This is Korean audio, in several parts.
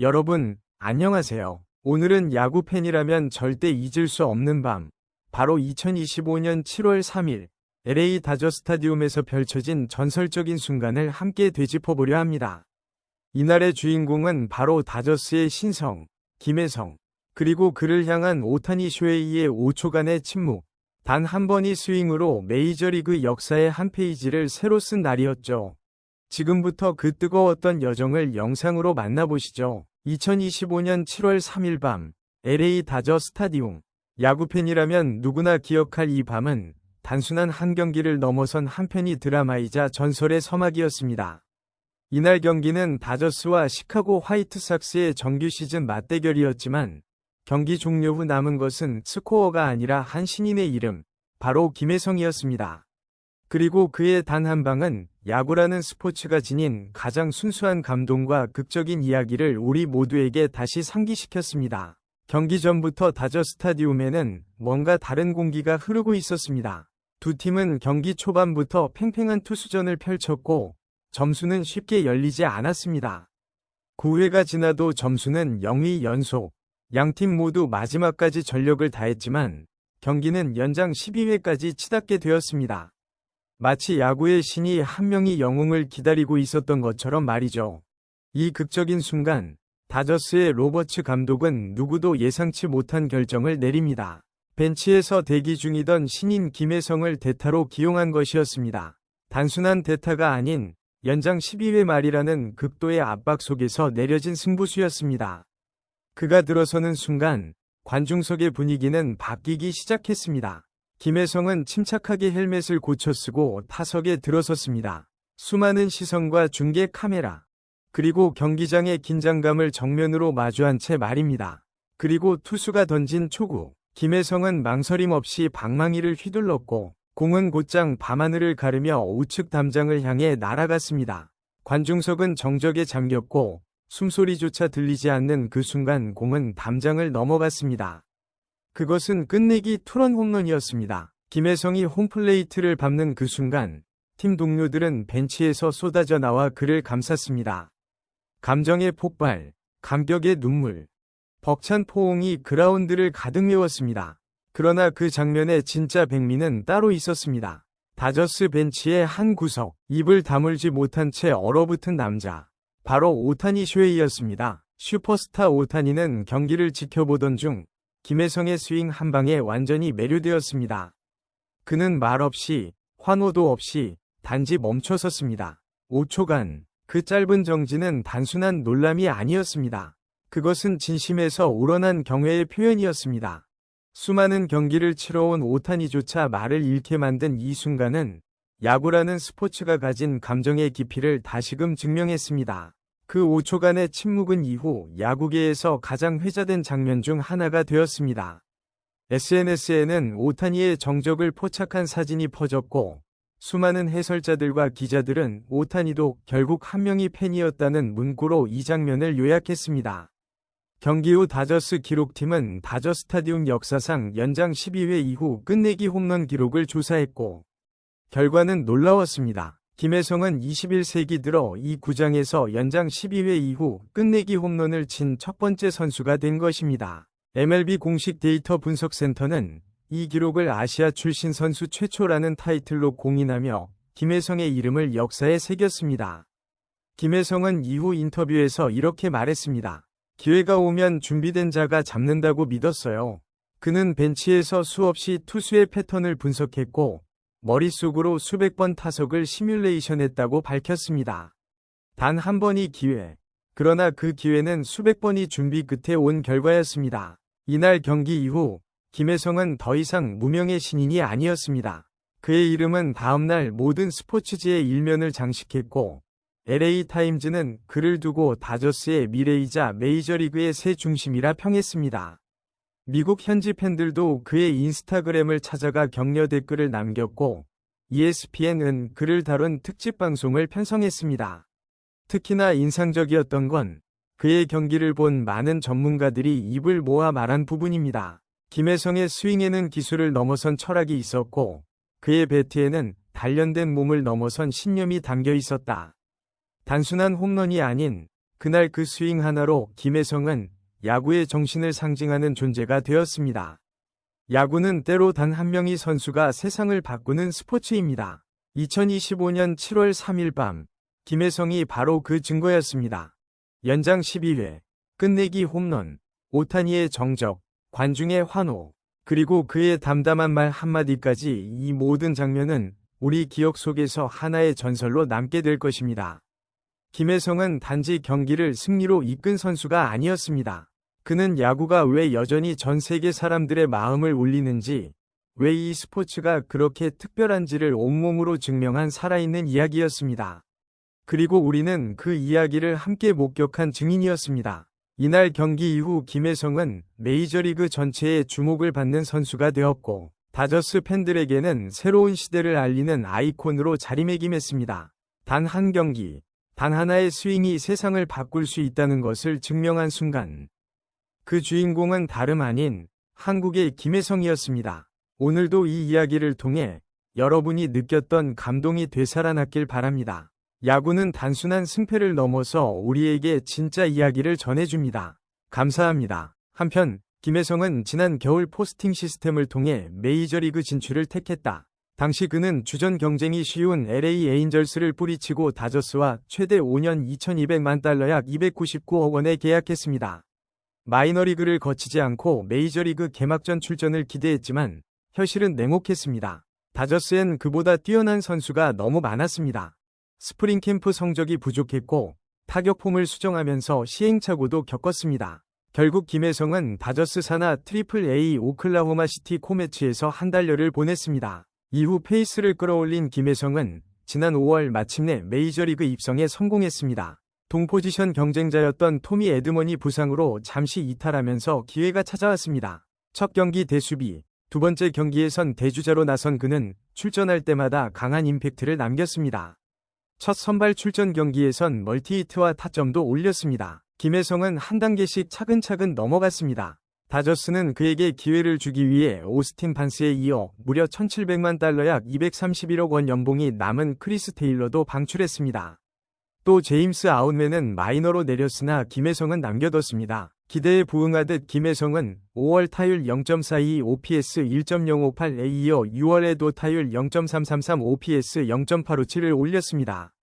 여러분, 안녕하세요. 오늘은 야구 팬이라면 절대 잊을 수 없는 밤, 바로 2025년 7월 3일, LA 다저 스타디움에서 펼쳐진 전설적인 순간을 함께 되짚어보려 합니다. 이날의 주인공은 바로 다저스의 신성, 김혜성, 그리고 그를 향한 오타니 쇼헤이의 5초간의 침묵, 단 한 번의 스윙으로 메이저리그 역사의 한 페이지를 새로 쓴 날이었죠. 지금부터 그 뜨거웠던 여정을 영상으로 만나보시죠. 2025년 7월 3일 밤, LA 다저 스타디움. 야구팬이라면 누구나 기억할 이 밤은 단순한 한 경기를 넘어선 한편의 드라마이자 전설의 서막이었습니다. 이날 경기는 다저스와 시카고 화이트삭스의 정규 시즌 맞대결이었지만 경기 종료 후 남은 것은 스코어가 아니라 한 신인의 이름, 바로 김혜성이었습니다. 그리고 그의 단 한 방은 야구라는 스포츠가 지닌 가장 순수한 감동과 극적인 이야기를 우리 모두에게 다시 상기시켰습니다. 경기 전부터 다저 스타디움에는 뭔가 다른 공기가 흐르고 있었습니다. 두 팀은 경기 초반부터 팽팽한 투수전을 펼쳤고 점수는 쉽게 열리지 않았습니다. 9회가 지나도 점수는 0위 연속. 양팀 모두 마지막까지 전력을 다했지만 경기는 연장 12회까지 치닫게 되었습니다. 마치 야구의 신이 한 명의 영웅을 기다리고 있었던 것처럼 말이죠. 이 극적인 순간, 다저스의 로버츠 감독은 누구도 예상치 못한 결정을 내립니다. 벤치에서 대기 중이던 신인 김혜성을 대타로 기용한 것이었습니다. 단순한 대타가 아닌 연장 12회 말이라는 극도의 압박 속에서 내려진 승부수였습니다. 그가 들어서는 순간 관중석의 분위기는 바뀌기 시작했습니다. 김혜성은 침착하게 헬멧을 고쳐 쓰고 타석에 들어섰습니다. 수많은 시선과 중계 카메라, 그리고 경기장의 긴장감을 정면으로 마주한 채 말입니다. 그리고 투수가 던진 초구, 김혜성은 망설임 없이 방망이를 휘둘렀고 공은 곧장 밤하늘을 가르며 우측 담장을 향해 날아갔습니다. 관중석은 정적에 잠겼고 숨소리조차 들리지 않는 그 순간 공은 담장을 넘어갔습니다. 그것은 끝내기 투런 홈런이었습니다. 김혜성이 홈플레이트를 밟는 그 순간 팀 동료들은 벤치에서 쏟아져 나와 그를 감쌌습니다. 감정의 폭발, 감격의 눈물, 벅찬 포옹이 그라운드를 가득 메웠습니다. 그러나 그 장면의 진짜 백미는 따로 있었습니다. 다저스 벤치의 한 구석, 입을 다물지 못한 채 얼어붙은 남자. 바로 오타니 쇼헤이였습니다. 슈퍼스타 오타니는 경기를 지켜보던 중 김혜성의 스윙 한 방에 완전히 매료되었습니다. 그는 말없이, 환호도 없이 단지 멈춰섰습니다. 5초간, 그 짧은 정지는 단순한 놀람이 아니었습니다. 그것은 진심에서 우러난 경외의 표현이었습니다. 수많은 경기를 치러온 오타니조차 말을 잃게 만든 이 순간은 야구라는 스포츠가 가진 감정의 깊이를 다시금 증명했습니다. 그 5초간의 침묵은 이후 야구계에서 가장 회자된 장면 중 하나가 되었습니다. SNS에는 오타니의 정적을 포착한 사진이 퍼졌고 수많은 해설자들과 기자들은 오타니도 결국 한 명의 팬이었다는 문구로 이 장면을 요약했습니다. 경기 후 다저스 기록팀은 다저 스타디움 역사상 연장 12회 이후 끝내기 홈런 기록을 조사했고 결과는 놀라웠습니다. 김혜성은 21세기 들어 이 구장에서 연장 12회 이후 끝내기 홈런을 친 첫 번째 선수가 된 것입니다. MLB 공식 데이터 분석센터는 이 기록을 아시아 출신 선수 최초라는 타이틀로 공인하며 김혜성의 이름을 역사에 새겼습니다. 김혜성은 이후 인터뷰에서 이렇게 말했습니다. 기회가 오면 준비된 자가 잡는다고 믿었어요. 그는 벤치에서 수없이 투수의 패턴을 분석했고 머릿속으로 수백 번 타석을 시뮬레이션했다고 밝혔습니다. 단 한 번의 기회. 그러나 그 기회는 수백 번의 준비 끝에 온 결과였습니다. 이날 경기 이후 김혜성은 더 이상 무명의 신인이 아니었습니다. 그의 이름은 다음날 모든 스포츠지의 일면을 장식했고 LA 타임즈는 그를 두고 다저스의 미래이자 메이저리그의 새 중심이라 평했습니다. 미국 현지 팬들도 그의 인스타그램을 찾아가 격려 댓글을 남겼고 ESPN은 그를 다룬 특집 방송을 편성했습니다. 특히나 인상적이었던 건 그의 경기를 본 많은 전문가들이 입을 모아 말한 부분입니다. 김혜성의 스윙에는 기술을 넘어선 철학이 있었고 그의 배트에는 단련된 몸을 넘어선 신념이 담겨 있었다. 단순한 홈런이 아닌 그날 그 스윙 하나로 김혜성은 야구의 정신을 상징하는 존재가 되었습니다. 야구는 때로 단 한 명의 선수가 세상을 바꾸는 스포츠입니다. 2025년 7월 3일 밤, 김혜성이 바로 그 증거였습니다. 연장 12회, 끝내기 홈런, 오타니의 정적, 관중의 환호, 그리고 그의 담담한 말 한마디까지 이 모든 장면은 우리 기억 속에서 하나의 전설로 남게 될 것입니다. 김혜성은 단지 경기를 승리로 이끈 선수가 아니었습니다. 그는 야구가 왜 여전히 전 세계 사람들의 마음을 울리는지, 왜 이 스포츠가 그렇게 특별한지를 온몸으로 증명한 살아있는 이야기였습니다. 그리고 우리는 그 이야기를 함께 목격한 증인이었습니다. 이날 경기 이후 김혜성은 메이저리그 전체의 주목을 받는 선수가 되었고, 다저스 팬들에게는 새로운 시대를 알리는 아이콘으로 자리매김했습니다. 단 한 경기, 단 하나의 스윙이 세상을 바꿀 수 있다는 것을 증명한 순간, 그 주인공은 다름 아닌 한국의 김혜성이었습니다. 오늘도 이 이야기를 통해 여러분이 느꼈던 감동이 되살아났길 바랍니다. 야구는 단순한 승패를 넘어서 우리에게 진짜 이야기를 전해줍니다. 감사합니다. 한편 김혜성은 지난 겨울 포스팅 시스템을 통해 메이저리그 진출을 택했다. 당시 그는 주전 경쟁이 쉬운 LA 에인절스를 뿌리치고 다저스와 최대 5년 2,200만 달러 약 299억 원에 계약했습니다. 마이너리그를 거치지 않고 메이저리그 개막전 출전을 기대했지만 현실은 냉혹했습니다. 다저스엔 그보다 뛰어난 선수가 너무 많았습니다. 스프링 캠프 성적이 부족했고 타격폼을 수정하면서 시행착오도 겪었습니다. 결국 김혜성은 다저스 산하 트리플 A 오클라호마 시티 코메츠에서 한 달여를 보냈습니다. 이후 페이스를 끌어올린 김혜성은 지난 5월 마침내 메이저리그 입성에 성공했습니다. 동포지션 경쟁자였던 토미 에드먼이 부상으로 잠시 이탈하면서 기회가 찾아왔습니다. 첫 경기 대수비, 두 번째 경기에선 대주자로 나선 그는 출전할 때마다 강한 임팩트를 남겼습니다. 첫 선발 출전 경기에선 멀티히트와 타점도 올렸습니다. 김혜성은 한 단계씩 차근차근 넘어갔습니다. 다저스는 그에게 기회를 주기 위해 오스틴 반스에 이어 무려 1,700만 달러 약 231억 원 연봉이 남은 크리스 테일러도 방출했습니다. 또 제임스 아웃맨은 마이너로 내렸으나 김혜성은 남겨뒀습니다. 기대에 부응하듯 김혜성은 5월 타율 0.42 OPS 1.058에 이어 6월에도 타율 0.333 OPS 0.857을 올렸습니다.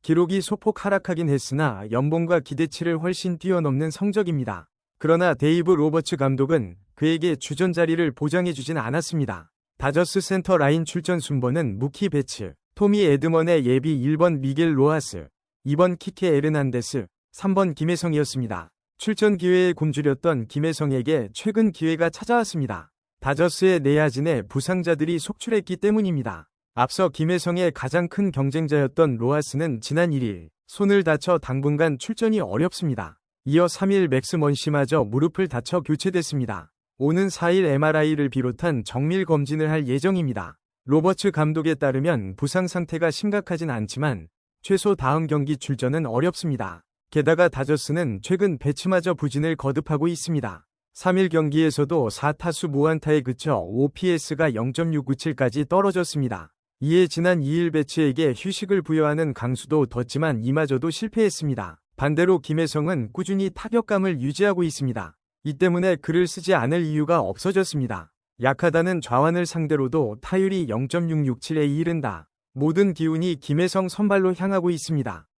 기록이 소폭 하락하긴 했으나 연봉과 기대치를 훨씬 뛰어넘는 성적입니다. 그러나 데이브 로버츠 감독은 그에게 주전 자리를 보장해주진 않았습니다. 다저스 센터 라인 출전 순번은 무키 베츠, 토미 에드먼의 예비 1번 미겔 로하스, 2번 키케 에르난데스, 3번 김혜성이었습니다. 출전 기회에 굶주렸던 김혜성에게 최근 기회가 찾아왔습니다. 다저스의 내야진에 부상자들이 속출했기 때문입니다. 앞서 김혜성의 가장 큰 경쟁자였던 로하스는 지난 1일 손을 다쳐 당분간 출전이 어렵습니다. 이어 3일 맥스 먼시마저 무릎을 다쳐 교체됐습니다. 오는 4일 MRI를 비롯한 정밀 검진을 할 예정입니다. 로버츠 감독에 따르면 부상 상태가 심각하진 않지만 최소 다음 경기 출전은 어렵습니다. 게다가 다저스는 최근 배츠마저 부진을 거듭하고 있습니다. 3일 경기에서도 4타수 무안타에 그쳐 OPS가 0.697까지 떨어졌습니다. 이에 지난 2일 배츠에게 휴식을 부여하는 강수도 뒀지만 이마저도 실패했습니다. 반대로 김혜성은 꾸준히 타격감을 유지하고 있습니다. 이 때문에 그를 쓰지 않을 이유가 없어졌습니다. 약하다는 좌완을 상대로도 타율이 0.667에 이른다. 모든 기운이 김혜성 선발로 향하고 있습니다.